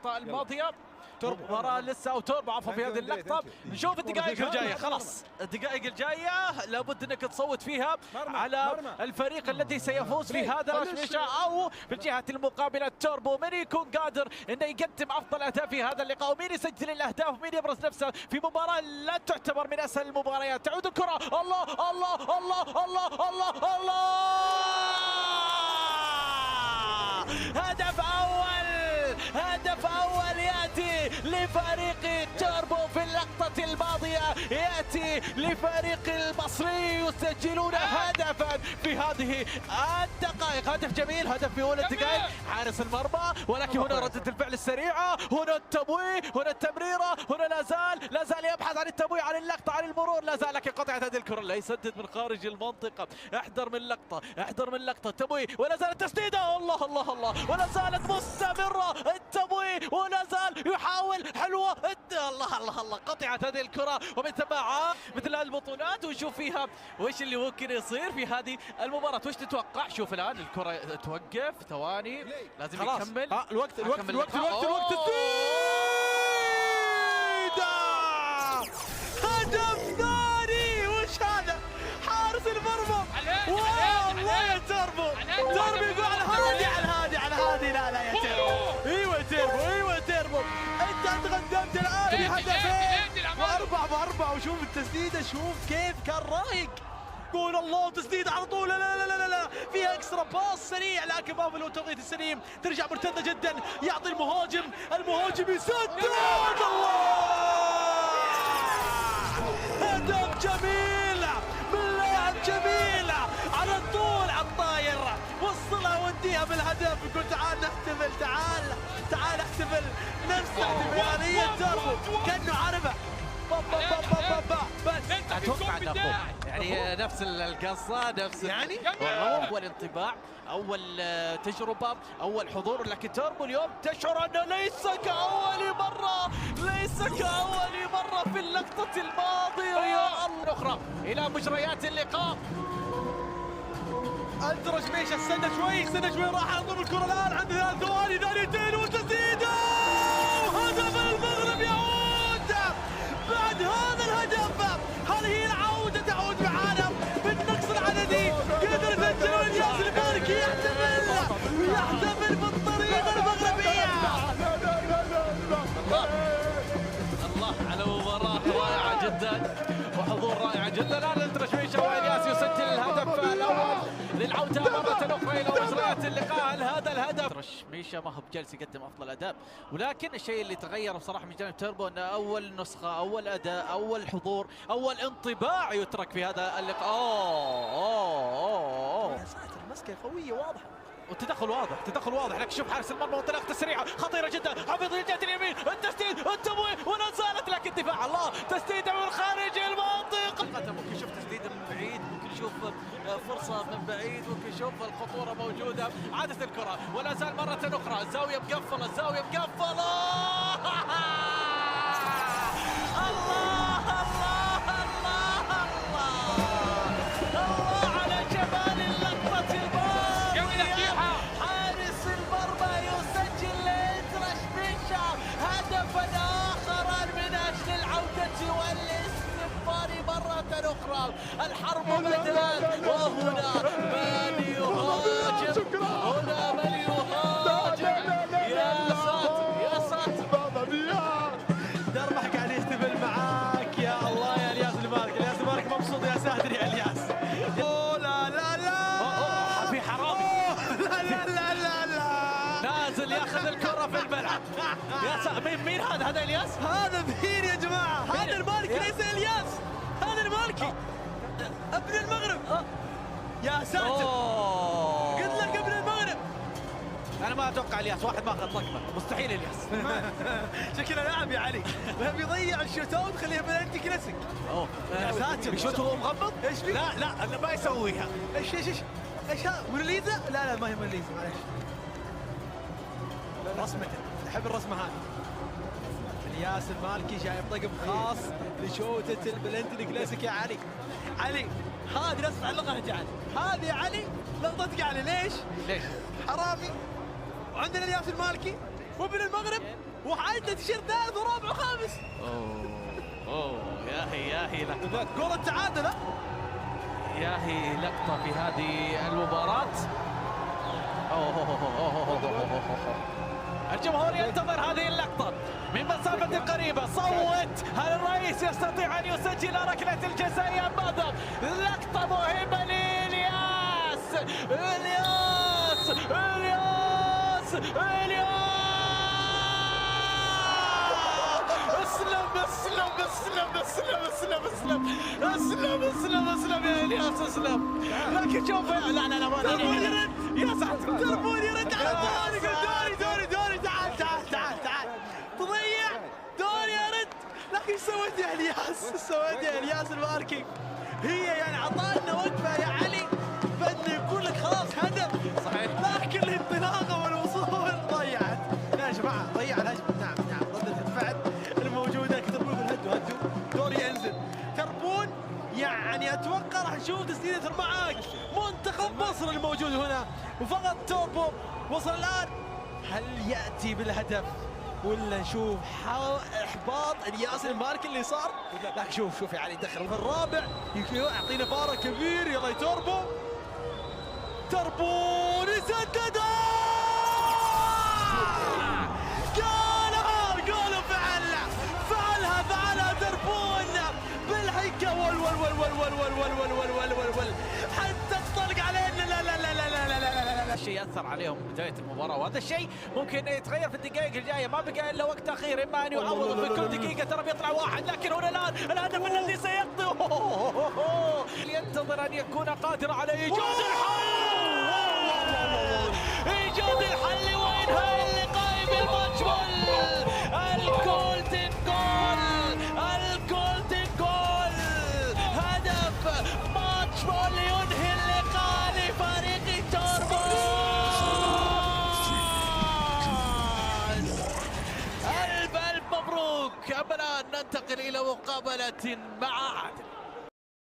اللقطة الماضية. مباراة لسه او توربو عفوا في هذه اللقطة. نشوف الدقائق الجاية، خلاص الدقائق الجاية لابد انك تصوت فيها على الفريق الذي سيفوز في هذا رشميشة، او في الجهة المقابلة توربو. من يكون قادر انه يقدم افضل اهداف في هذا اللقاء، ومين يسجل الاهداف، ومين يبرز نفسه في مباراة لا تعتبر من اسهل المباريات. تعود الكرة، الله الله الله الله الله الله، هدف اول، هدف اول ياتي لفريق توربو في اللقطة الماضية، ياتي لفريق المصري يسجلون هدفا في هذه الدقائق. هدف جميل، هدف في اولى الدقائق، حارس المرمى، ولكن هنا ردة الفعل السريعة، هنا التمويه، هنا التمريرة، هنا لا زال يبحث عن التمويه، عن اللقطة، عن المرور، لا زال، لكن قطعت هذه الكرة، لا يسدد من خارج المنطقة. احذر من لقطة، احذر من لقطة، تمويه، ولا زالت تسديدة، الله الله الله، ولا زالت مستمرة التمويه، ولا زال يحاول، حلوة، الله الله الله، قطعت هذه الكرة. ومن ثم مثل هذه البطولات ونشوف فيها وش اللي ممكن يصير في هذه المباراة. وش تتوقع؟ شوف الآن الكرة توقف ثواني، لازم يكمل. الوقت التسديدة، هدف ثاني. وش هذا؟ حارس المرمى، والله يا توربو، توربو يقول على الهادي، على الهادي، على الهادي، لا يا توربو، ايوه توربو، ايوه توربو، انت تقدمت الان بهدفين واربعة، وشوف التسديدة، شوف كيف كان رايق. قول الله، تسديدة على طول، لا لا لا لا لا، فيها اكسترا باص سريع، لكن ما في التوقيت السليم، ترجع مرتدة جدا، يعطي المهاجم، المهاجم يسدد، الله، هدف جميل من لاعب جميل، على طول على الطاير، وصلها وديها بالهدف، يقول تعال نحتفل، تعال احتفل، نفس احتفالية توربو كأنه عارفه. بس اتوقع انه يعني نفس القصه، نفس يعني اول انطباع، اول تجربه، اول حضور. لكن توربو اليوم تشعر انه ليس كاول مره في اللقطه الماضيه. يا الله، اخرى الى مجريات اللقاء. أندرش ميشا استنى شوي، راح على طول الكره الان عند 3 ثواني، ثانيتين وتسديده، هدف المغرب يعود بعد هذا الهدف. هذه هي العودة، تعود معانا بالنقص العددي، قدر يسجل الياس المالكي، يحتفل بالطريقة المغربية. الله على مباراة رائعة جدا وحضور رائع جدا. الان أندرش ميشا والياس يسجل الهدف الاول للعودة مرة أخرى إلى مجريات اللقاء. هل هذا الهدف؟ أندرش ميشا ما هو بجالس يقدم أفضل أداء، ولكن الشيء اللي تغير بصراحة من جانب توربو أن أول نسخة، أول أداء، أول حضور، أول انطباع يترك في هذا اللقاء. يا ساتر، المسكة قوية واضحة، والتدخل واضح، لكن شوف حارس المرمى وانطلاقته السريعة خطيرة جدا، حافظ الجهة اليمين، التسديد، التمويه، ولا زالت، لكن دفاع، الله، تسديدة من خارج المنطقة. ممكن نشوف تسديدة من بعيد، ممكن نشوف فرصة من بعيد، ممكن نشوف الخطورة موجودة. عادت الكرة ولا زال مرة أخرى، الزاوية مقفلة، الزاوية مقفلة. الله على جمال اللقطة الماضية. حارس المرمى يسجل لأندرش ميشا هدفا آخر من أجل العودة والاستمرار مرة أخرى. الحرب بدأت، وهنا من يهاجم، يا ساتر دربح قاعد يحتفل معاك، يا الله يا الياس المالكي، مبسوط يا ساتر يا الياس. لا في حرامي، لا نازل ياخذ الكرة في الملعب. يا ساتر، مين هذا؟ هذا الياس؟ هذا بهير يا جماعة، هذا المالكي ليس الياس، هذا المالكي ابن المغرب. يا ساتر، قلت لك ابن المغرب. انا ما اتوقع الياس واحد ماخذ طقمه، مستحيل الياس. شكله لاعب يا علي، بهم يضيع الشوت اوت، خليه بلنتي كلاسيك. يا ساتر، يشوت وهو مغمض؟ ايش في؟ لا ما يسويها. ايش هذا؟ موناليزا؟ لا ما هي موناليزا، معليش. رسمته، احب الرسمه هذه. الياس المالكي جايب طقم خاص لشوتة البلنتي كلاسيك. يا علي هذه نفس تعلقها جعل، هذه يا علي لقطتك علي. ليش؟ ليش؟ حرامي، وعندنا الياس المالكي وابن المغرب وعنده تيشيرت ثالث ورابع وخامس. اوه يا هي لقطة، جول التعادل. يا هي لقطة في هذه المباراة. الجمهور ينتظر هذه اللقطة من مسافة قريبة. صوت، هل الرئيس يستطيع أن يسجل ركلة الجزاء أم ماذا؟ لقطة مهمة لإلياس. اسلم يا الياس، اسلم. لكن شوف، لا تربون يرد يا سعد، تربون يرد على دوري. تعال تضيع دوري يرد. لكن سويت يا الياس الماركينج. هي يعني عطانا وقفه يا علي بدنا يقول لك خلاص هدف صحيح، لكن الانطلاقه والوصول ضيعت. يا جماعه ضيع الهجمه. نعم ردة الفعل الموجوده. تربون هدوا دوري ينزل. تربون يعني اتوقع راح نشوف تسديده المعاك. منتخب مصر الموجود هنا وفقط توربو وصل الان. هل ياتي بالهدف ولا نشوف احباط الياس الماركي اللي صار؟ لكن شوف يا علي دخل في الرابع يعطينا بارة كبير. يلا يا توربو يسدد. جول فعلها تربون بالحكه حتى تطلق علينا. لا الشيء اثر عليهم بدايه المباراه، وهذا الشيء ممكن يتغير في الدقائق الجايه. ما بقى الا وقت اخير، اما ان يعوض في كل دقيقه. ترى بيطلع واحد، لكن هنا الان الهدف الذي سيقضي. ينتظر ان يكون قادرا على ايجاد الحل وانهاء اللقاء بالماتش بول. الجولدن جول، هدف ماتش بول ينهي اللقاء لفريق توربو. ألف مبروك. أما الآن ننتقل إلى مقابلة مع عادل.